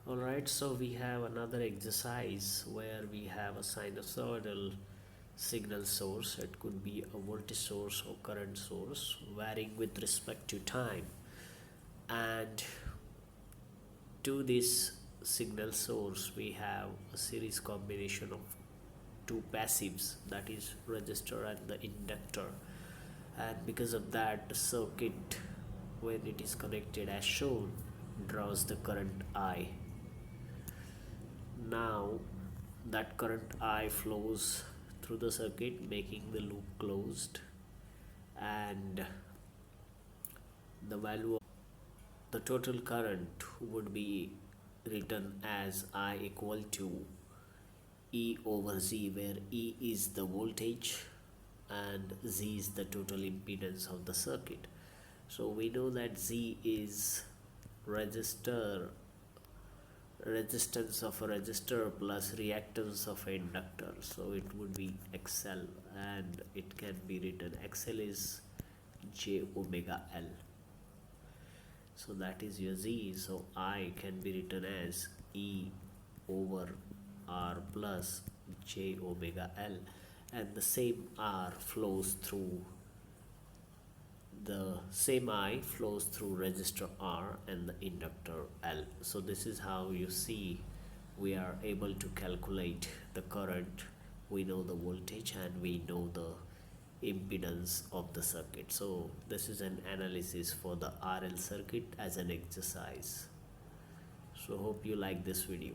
Alright, so we have another exercise where we have a sinusoidal signal source. It could be a voltage source or current source varying with respect to time. And to this signal source, we have a series combination of two passives, that is resistor and the inductor. And because of that, the circuit, when it is connected as shown, draws the current I. Now that current I flows through the circuit, making the loop closed, and the value of the total current would be written as I equal to E over Z, where E is the voltage and Z is the total impedance of the circuit. So we know that Z is resistance of a resistor plus reactance of an inductor, so it would be XL, and it can be written XL is J omega L. So that is your Z. So I can be written as E over R plus J omega L, and the same I flows through resistor R and the inductor L. So this is how you see we are able to calculate the current. We know the voltage and we know the impedance of the circuit. So this is an analysis for the RL circuit as an exercise. So hope you like this video.